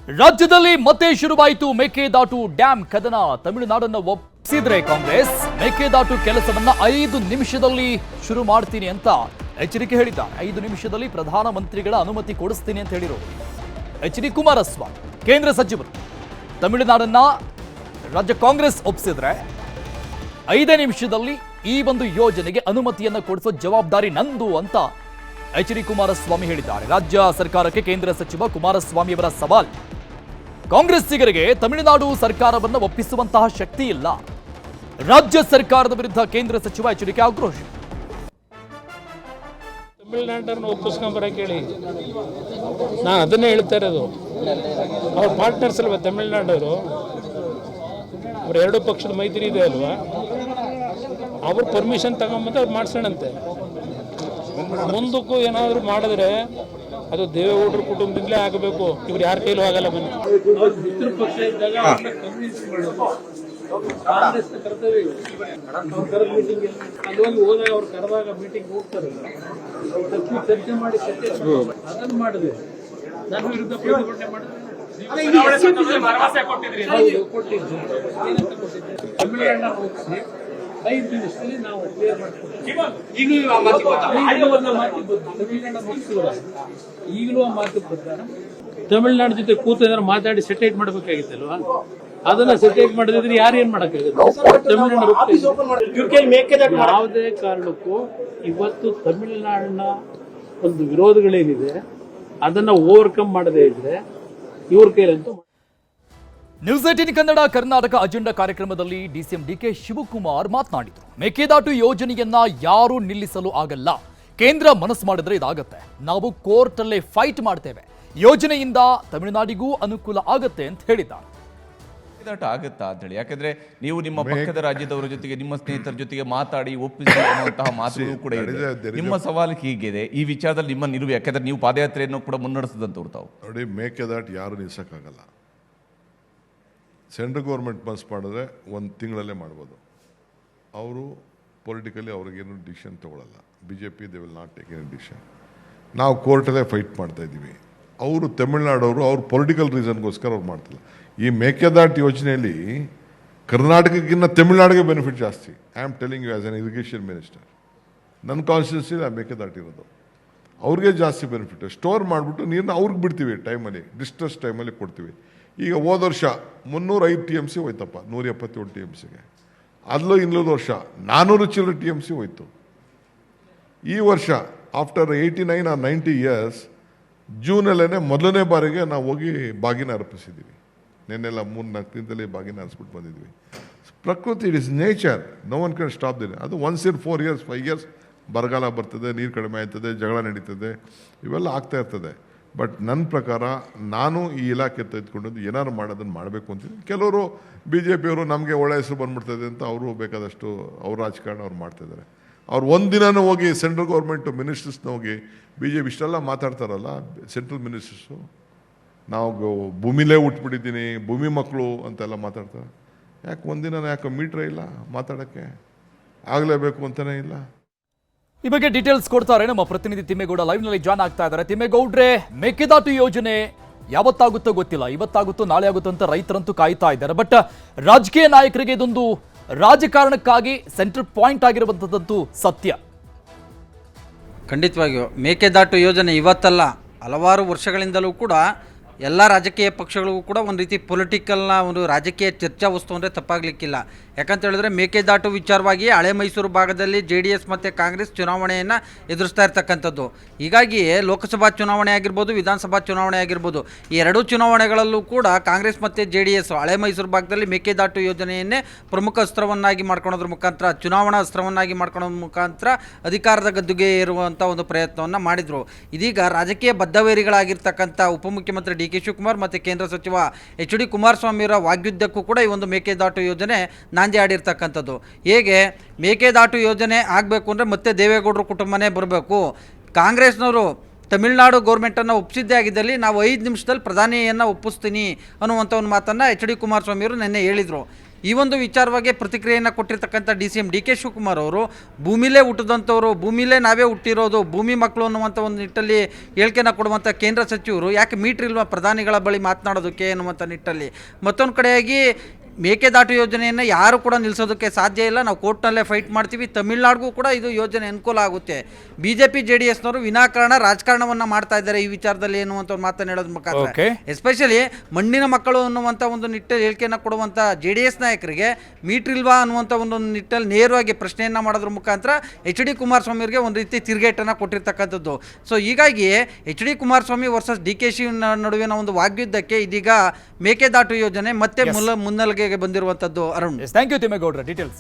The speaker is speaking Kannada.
ರಾಜ್ಯದಲ್ಲಿ ಮತ್ತೆ ಶುರುವಾಯಿತು ಮೇಕೆದಾಟು ಡ್ಯಾಂ ಕದನ. ತಮಿಳುನಾಡನ್ನು ಒಪ್ಪಿಸಿದ್ರೆ ಕಾಂಗ್ರೆಸ್ ಮೇಕೆದಾಟು ಕೆಲಸವನ್ನ 5 ನಿಮಿಷದಲ್ಲಿ ಶುರು ಮಾಡ್ತೀನಿ ಅಂತ ಎಚ್ಚರಿಕೆ ಹೇಳಿದ್ದಾರೆ. 5 ನಿಮಿಷದಲ್ಲಿ ಪ್ರಧಾನಮಂತ್ರಿಗಳ ಅನುಮತಿ ಕೊಡಿಸ್ತೀನಿ ಅಂತ ಹೇಳಿರೋರು ಎಚ್.ಡಿ. ಕುಮಾರಸ್ವಾಮಿ ಕೇಂದ್ರ ಸಚಿವರು. ತಮಿಳುನಾಡನ್ನ ರಾಜ್ಯ ಕಾಂಗ್ರೆಸ್ ಒಪ್ಪಿಸಿದ್ರೆ 5 ನಿಮಿಷದಲ್ಲಿ ಈ ಒಂದು ಯೋಜನೆಗೆ ಅನುಮತಿಯನ್ನ ಕೊಡಿಸೋ ಜವಾಬ್ದಾರಿ ನಂದು ಅಂತ ಎಚ್.ಡಿ. ಕುಮಾರಸ್ವಾಮಿ ಹೇಳಿದ್ದಾರೆ. ರಾಜ್ಯ ಸರ್ಕಾರಕ್ಕೆ ಕೇಂದ್ರ ಸಚಿವ ಕುಮಾರಸ್ವಾಮಿ ಅವರ ಸವಾಲ್. ಕಾಂಗ್ರೆಸ್ಸಿಗರಿಗೆ ತಮಿಳುನಾಡು ಸರ್ಕಾರವನ್ನು ಒಪ್ಪಿಸುವಂತಹ ಶಕ್ತಿ ಇಲ್ಲ. ರಾಜ್ಯ ಸರ್ಕಾರದ ವಿರುದ್ಧ ಕೇಂದ್ರ ಸಚಿವ ಎಚ್.ಡಿ. ಆಕ್ರೋಶ. ತಮಿಳುನಾಡನ್ನು ಒಪ್ಪಿಸ್ಕೊಂಬರಕ್ಕೆ ಹೇಳಿ, ನಾನು ಅದನ್ನೇ ಹೇಳ್ತಾ ಇರೋದು. ಅವ್ರ ಪಾರ್ಟ್ನರ್ಸ್ ಅಲ್ವಾ ತಮಿಳುನಾಡವರು, ಅವ್ರ ಎರಡು ಪಕ್ಷದ ಮೈತ್ರಿ ಇದೆ ಅಲ್ವಾ, ಅವ್ರ ಪರ್ಮಿಷನ್ ತಗೊಂಬಂದು ಅವ್ರು ಮಾಡಿಸೋಣಂತೆ. ಮುಂದಕ್ಕೂ ಏನಾದರೂ ಮಾಡಿದ್ರೆ ಅದು ದೇವೇಗೌಡರ ಕುಟುಂಬದಿಂದಲೇ ಆಗಬೇಕು, ಇವ್ರು ಯಾರ ಕೈಲೂ ಆಗಲ್ಲ. ಬನ್ನಿ, ಮಿತ್ರ ಪಕ್ಷ ಇದ್ದಾಗ ಕನ್ವಿನ್ಸ್ ಮಾಡೋದು ಕಾಂಗ್ರೆಸ್ ಕರ್ತವ್ಯ. ಅಲ್ಲಿ ಹೋದಾಗ ಅವ್ರು ಕರೆದಾಗ ಮೀಟಿಂಗ್ ಹೋಗ್ತಾರಲ್ಲ, ಚರ್ಚೆ ಮಾಡಿ ಅದನ್ನು ಮಾಡಿದೆ. ನನ್ನ ವಿರುದ್ಧ ಪ್ರತಿಭಟನೆ ಮಾಡಿದ್ರೆ ತಮಿಳುನಾಡನ್ನ ಹೋಗಿಸಿ 5 ನಿಮಿಷದಲ್ಲಿ ನಾವು ಕ್ಲಿಯರ್ ಮಾಡ್ತೀವಿ. ಈಗಲೂ ಆ ಮಾತು ಪ್ರಕಾರ ತಮಿಳುನಾಡು ಜೊತೆ ಕೂತು ಮಾತಾಡಿ ಸೆಟೇಟ್ ಮಾಡಬೇಕಾಗಿತ್ತಲ್ವಾ? ಅದನ್ನ ಸೆಟೇಟ್ ಮಾಡದಿದ್ರೆ ಯಾರು ಏನ್ ಮಾಡಕ್ಕಾಗುತ್ತೆ? ಯಾವುದೇ ಕಾರಣಕ್ಕೂ ಇವತ್ತು ತಮಿಳುನಾಡಿನ ಒಂದು ವಿರೋಧಗಳೇನಿದೆ ಅದನ್ನ ಓವರ್ಕಮ್ ಮಾಡದೇ ಇದ್ರೆ ಇವ್ರ ಕೈಲಂತೂ. ನ್ಯೂಸ್ 18 ಕನ್ನಡ ಕರ್ನಾಟಕ ಅಜೆಂಡಾ ಕಾರ್ಯಕ್ರಮದಲ್ಲಿ ಡಿಸಿಎಂ ಡಿಕೆ ಶಿವಕುಮಾರ್ ಮಾತನಾಡಿದರು. ಮೇಕೆದಾಟು ಯೋಜನೆಯನ್ನ ಯಾರೂ ನಿಲ್ಲಿಸಲು ಆಗಲ್ಲ. ಕೇಂದ್ರ ಮನಸ್ಸು ಮಾಡಿದ್ರೆ ಇದಾಗತ್ತೆ. ನಾವು ಕೋರ್ಟ್ ಅಲ್ಲೇ ಫೈಟ್ ಮಾಡ್ತೇವೆ. ಯೋಜನೆಯಿಂದ ತಮಿಳುನಾಡಿಗೂ ಅನುಕೂಲ ಆಗತ್ತೆ ಅಂತ ಹೇಳಿದ್ದಾರೆ. ಮೇಕೆದಾಟು ಆಗುತ್ತಾ ಅಂತ ಹೇಳಿ, ಯಾಕಂದ್ರೆ ನೀವು ನಿಮ್ಮ ಪಕ್ಕದ ರಾಜ್ಯದವರ ಜೊತೆಗೆ ನಿಮ್ಮ ಸ್ನೇಹಿತರ ಜೊತೆಗೆ ಮಾತಾಡಿ ಒಪ್ಪಿಸಿ ಅನ್ನುವಂತಹ ಮಾತುಗಳು ಕೂಡ ಇದೆ. ನಿಮ್ಮ ಸವಾಲು ಹೀಗಿದೆ ಈ ವಿಚಾರದಲ್ಲಿ ನಿಮ್ಮ ನಿಲುವು, ಯಾಕಂದ್ರೆ ನೀವು ಪಾದಯಾತ್ರೆಯನ್ನು ಕೂಡ ಮುನ್ನಡೆಸಿದಂತವ್ರು ತಾವು. ನೋಡಿ, ಮೇಕೆದಾಟು ಯಾರು ನಿಲ್ಸಕ್ಕಾಗಲ್ಲ. ಸೆಂಟ್ರಲ್ ಗೌರ್ಮೆಂಟ್ ಪಾಸ್ ಮಾಡಿದ್ರೆ 1 ತಿಂಗಳಲ್ಲೇ ಮಾಡ್ಬೋದು. ಅವರು ಪೊಲಿಟಿಕಲಿ ಅವ್ರಿಗೇನು ಡಿಸಿಷನ್ ತೊಗೊಳ್ಳಲ್ಲ. BJP they will not take any decision. ನಾವು ಕೋರ್ಟಲ್ಲೇ ಫೈಟ್ ಮಾಡ್ತಾ ಇದ್ದೀವಿ. ಅವರು ತಮಿಳ್ನಾಡವರು ಅವ್ರ ಪೊಲಿಟಿಕಲ್ ರೀಸನ್ಗೋಸ್ಕರ ಅವ್ರು ಮಾಡ್ತಿಲ್ಲ. ಈ ಮೇಕೆದಾಟು ಯೋಜನೆಯಲ್ಲಿ ಕರ್ನಾಟಕಕ್ಕಿಂತ ತಮಿಳ್ನಾಡಿಗೆ ಬೆನಿಫಿಟ್ ಜಾಸ್ತಿ. I am telling you as an irrigation minister. ನನ್ನ ಕಾನ್ಸ್ಟಿಟ್ಯೂನ್ಸಿ ಮೇಕೆದಾಟು ಇರೋದು, ಅವ್ರಿಗೆ ಜಾಸ್ತಿ ಬೆನಿಫಿಟ್. ಸ್ಟೋರ್ ಮಾಡಿಬಿಟ್ಟು ನೀರನ್ನ ಅವ್ರಿಗೆ ಬಿಡ್ತೀವಿ, ಟೈಮಲ್ಲಿ ಡಿಸ್ಟ್ರೆಸ್ ಟೈಮಲ್ಲಿ ಕೊಡ್ತೀವಿ. ಈಗ ಹೋದ ವರ್ಷ 305 TMC ಹೋಯ್ತಪ್ಪ, 177 TMCಗೆ. ಅಲ್ಲೂ ಇನ್ನೊಂದು ವರ್ಷ 400 ಚಿಲ್ಲರೆ TMC ಹೋಯ್ತು. ಈ ವರ್ಷ ಆಫ್ಟರ್ 89 or 90 ಇಯರ್ಸ್ ಜೂನಲ್ಲೇ ಮೊದಲನೇ ಬಾರಿಗೆ ನಾವು ಹೋಗಿ ಬಾಗಿನ ಅರ್ಪಿಸಿದ್ದೀವಿ. ನೆನ್ನೆಲ್ಲ 3-4 ದಿನದಲ್ಲಿ ಬಾಗಿನ ಅರ್ಪಿಸ್ಬಿಟ್ಟು ಬಂದಿದ್ವಿ. ಪ್ರಕೃತಿ, it is nature, no one can stop ದಿನ. ಅದು ಒನ್ಸ್ ಇನ್ 4 years 5 years ಬರಗಾಲ ಬರ್ತದೆ, ನೀರು ಕಡಿಮೆ ಆಯ್ತದೆ, ಜಗಳ ನಡೀತದೆ, ಇವೆಲ್ಲ ಆಗ್ತಾ ಇರ್ತದೆ. ಬಟ್ ನನ್ನ ಪ್ರಕಾರ ನಾನು ಈ ಇಲಾಖೆ ತೆಗೆದುಕೊಂಡು ಏನಾದ್ರು ಮಾಡೋದನ್ನು ಮಾಡಬೇಕು ಅಂತೀನಿ. ಕೆಲವರು BJPಯವರು ನಮಗೆ ಒಳ್ಳೆ ಹೆಸರು ಬಂದ್ಬಿಡ್ತದೆ ಅಂತ ಅವರು ಬೇಕಾದಷ್ಟು ಅವ್ರ ರಾಜಕಾರಣ ಅವ್ರು ಮಾಡ್ತಾಯಿದ್ದಾರೆ. ಅವ್ರು ಒಂದಿನನೂ ಹೋಗಿ ಸೆಂಟ್ರಲ್ ಗೌರ್ಮೆಂಟು ಮಿನಿಸ್ಟರ್ಸ್ನ ಹೋಗಿ BJP ಇಷ್ಟೆಲ್ಲ ಮಾತಾಡ್ತಾರಲ್ಲ, ಸೆಂಟ್ರಲ್ ಮಿನಿಸ್ಟರ್ಸು, ನಾವು ಭೂಮಿಲೇ ಹುಟ್ಬಿಟ್ಟಿದ್ದೀನಿ, ಭೂಮಿ ಮಕ್ಕಳು ಅಂತೆಲ್ಲ ಮಾತಾಡ್ತಾರೆ. ಯಾಕೆ ಒಂದಿನ ಯಾಕೆ ಮೀಟ್ರೇ ಇಲ್ಲ ಮಾತಾಡೋಕ್ಕೆ? ಆಗಲೇಬೇಕು ಅಂತಲೇ ಇಲ್ಲ. ಈ ಬಗ್ಗೆ ಡೀಟೇಲ್ಸ್ ಕೊಡ್ತಾರೆ ನಮ್ಮ ಪ್ರತಿನಿಧಿ ತಿಮ್ಮೇಗೌಡ ಲೈವ್ನಲ್ಲಿ ಜಾಯ್ನ್ ಆಗ್ತಾ ಇದ್ದಾರೆ. ತಿಮ್ಮೇಗೌಡ್ರೆ, ಮೇಕೆದಾಟು ಯೋಜನೆ ಯಾವತ್ತಾಗುತ್ತೋ ಗೊತ್ತಿಲ್ಲ, ಇವತ್ತಾಗುತ್ತೋ ನಾಳೆ ಆಗುತ್ತೋ ಅಂತ ರೈತರಂತೂ ಕಾಯ್ತಾ ಇದ್ದಾರೆ. ಬಟ್ ರಾಜಕೀಯ ನಾಯಕರಿಗೆ ಇದೊಂದು ರಾಜಕಾರಣಕ್ಕಾಗಿ ಸೆಂಟ್ರಲ್ ಪಾಯಿಂಟ್ ಆಗಿರುವಂಥದ್ದಂತೂ ಸತ್ಯ. ಖಂಡಿತವಾಗಿಯೂ ಮೇಕೆದಾಟು ಯೋಜನೆ ಇವತ್ತಲ್ಲ, ಹಲವಾರು ವರ್ಷಗಳಿಂದಲೂ ಕೂಡ ಎಲ್ಲ ರಾಜಕೀಯ ಪಕ್ಷಗಳಿಗೂ ಕೂಡ ಒಂದು ರೀತಿ ಪೊಲಿಟಿಕಲ್ನ ಒಂದು ರಾಜಕೀಯ ಚರ್ಚಾ ವಸ್ತು ಅಂದರೆ ತಪ್ಪಾಗಲಿಕ್ಕಿಲ್ಲ. ಯಾಕಂತ ಹೇಳಿದ್ರೆ ಮೇಕೆದಾಟು ವಿಚಾರವಾಗಿ ಹಳೆ ಮೈಸೂರು ಭಾಗದಲ್ಲಿ JDS ಮತ್ತು ಕಾಂಗ್ರೆಸ್ ಚುನಾವಣೆಯನ್ನು ಎದುರಿಸ್ತಾ ಇರ್ತಕ್ಕಂಥದ್ದು. ಹೀಗಾಗಿ ಲೋಕಸಭಾ ಚುನಾವಣೆ ಆಗಿರ್ಬೋದು, ವಿಧಾನಸಭಾ ಚುನಾವಣೆ ಆಗಿರ್ಬೋದು, ಈ ಎರಡೂ ಚುನಾವಣೆಗಳಲ್ಲೂ ಕೂಡ ಕಾಂಗ್ರೆಸ್ ಮತ್ತು JDS ಹಳೆ ಮೈಸೂರು ಭಾಗದಲ್ಲಿ ಮೇಕೆದಾಟು ಯೋಜನೆಯನ್ನೇ ಪ್ರಮುಖ ಅಸ್ತ್ರವನ್ನಾಗಿ ಮಾಡ್ಕೊಳೋದ್ರ ಮುಖಾಂತರ, ಚುನಾವಣಾ ಅಸ್ತ್ರವನ್ನಾಗಿ ಮಾಡ್ಕೊಳೋದ್ರ ಮುಖಾಂತರ ಅಧಿಕಾರದ ಗದ್ದುಗೆ ಏರುವಂಥ ಒಂದು ಪ್ರಯತ್ನವನ್ನು ಮಾಡಿದರು. ಇದೀಗ ರಾಜಕೀಯ ಬದ್ಧವೇರಿಗಳಾಗಿರ್ತಕ್ಕಂಥ ಉಪಮುಖ್ಯಮಂತ್ರಿ ಡಿ ಕೆ ಶಿವಕುಮಾರ್ ಮತ್ತು ಕೇಂದ್ರ ಸಚಿವ ಎಚ್.ಡಿ. ಕುಮಾರಸ್ವಾಮಿಯವರ ವಾಗ್ಯುದ್ಧಕ್ಕೂ ಕೂಡ ಈ ಒಂದು ಮೇಕೆದಾಟು ಯೋಜನೆ ನಾಂದಿ ಆಡಿರ್ತಕ್ಕಂಥದ್ದು. ಹೇಗೆ ಮೇಕೆದಾಟು ಯೋಜನೆ ಆಗಬೇಕು ಅಂದರೆ ಮತ್ತೆ ದೇವೇಗೌಡರ ಕುಟುಂಬನೇ ಬರಬೇಕು, ಕಾಂಗ್ರೆಸ್ನವರು ತಮಿಳುನಾಡು ಗೌರ್ಮೆಂಟನ್ನು ಒಪ್ಪಿಸಿದ್ದೇ ಆಗಿದ್ದಲ್ಲಿ ನಾವು 5 ನಿಮಿಷದಲ್ಲಿ ಪ್ರಧಾನಿಯನ್ನು ಒಪ್ಪಿಸ್ತೀನಿ ಅನ್ನುವಂಥ ಒಂದು ಮಾತನ್ನು ಎಚ್.ಡಿ. ಕುಮಾರಸ್ವಾಮಿಯವರು ನಿನ್ನೆ ಹೇಳಿದರು. ಈ ಒಂದು ವಿಚಾರವಾಗಿ ಪ್ರತಿಕ್ರಿಯೆಯನ್ನು ಕೊಟ್ಟಿರ್ತಕ್ಕಂಥ DCM DK ಶಿವಕುಮಾರ್ ಅವರು ಭೂಮಿಲೇ ಹುಟ್ಟಿದಂಥವ್ರು, ಭೂಮಿಲೇ ನಾವೇ ಹುಟ್ಟಿರೋದು, ಭೂಮಿ ಮಕ್ಕಳು ಅನ್ನುವಂಥ ಒಂದು ನಿಟ್ಟಲ್ಲಿ ಹೇಳಿಕೆನ ಕೊಡುವಂಥ ಕೇಂದ್ರ ಸಚಿವರು ಯಾಕೆ ಮೀಟ್ರ್ ಇಲ್ವಾ ಪ್ರಧಾನಿಗಳ ಬಳಿ ಮಾತನಾಡೋದಕ್ಕೆ ಅನ್ನುವಂಥ ನಿಟ್ಟಲ್ಲಿ. ಮತ್ತೊಂದು ಕಡೆಯಾಗಿ ಮೇಕೆದಾಟು ಯೋಜನೆಯನ್ನು ಯಾರು ಕೂಡ ನಿಲ್ಲಿಸೋದಕ್ಕೆ ಸಾಧ್ಯ ಇಲ್ಲ, ನಾವು ಕೋರ್ಟ್ನಲ್ಲೇ ಫೈಟ್ ಮಾಡ್ತೀವಿ, ತಮಿಳ್ನಾಡಿಗೂ ಕೂಡ ಇದು ಯೋಜನೆ ಅನುಕೂಲ ಆಗುತ್ತೆ. BJP JDSನವರು ವಿನಾಕಾರಣ ರಾಜಕಾರಣವನ್ನು ಮಾಡ್ತಾ ಇದ್ದಾರೆ ಈ ವಿಚಾರದಲ್ಲಿ ಎನ್ನುವಂಥ ಒಂದು ಮಾತನ್ನು ಹೇಳೋದ್ರ ಮುಖಾಂತರ, ಎಸ್ಪೆಷಲಿ ಮಣ್ಣಿನ ಮಕ್ಕಳು ಅನ್ನುವಂಥ ಒಂದು ನಿಟ್ಟಲ್ಲಿ ಹೇಳಿಕೆಯನ್ನು ಕೊಡುವಂಥ JDS ನಾಯಕರಿಗೆ ಮೀಟ್ರ್ ಇಲ್ವಾ ಅನ್ನುವಂಥ ಒಂದು ನಿಟ್ಟಲ್ಲಿ ನೇರವಾಗಿ ಪ್ರಶ್ನೆಯನ್ನು ಮಾಡೋದ್ರ ಮುಖಾಂತರ HD ಕುಮಾರಸ್ವಾಮಿ ಅವರಿಗೆ ಒಂದು ರೀತಿ ತಿರುಗೇಟನ್ನು ಕೊಟ್ಟಿರ್ತಕ್ಕಂಥದ್ದು. ಸೊ ಹೀಗಾಗಿ HD ಕುಮಾರಸ್ವಾಮಿ ವರ್ಸಸ್ DKಶಿ ನಡುವಿನ ಒಂದು ವಾಗ್ಯುದ್ಧಕ್ಕೆ ಇದೀಗ ಮೇಕೆದಾಟು ಯೋಜನೆ ಮತ್ತೆ ಮುನ್ನೆಲೆಗೆ ಬಂದಿರುವಂಥದ್ದು. ಅರುಣ್, ಥ್ಯಾಂಕ್ ಯು ತಿಮ್ಮೇಗೌಡ್ರ ಡೀಟೇಲ್ಸ್.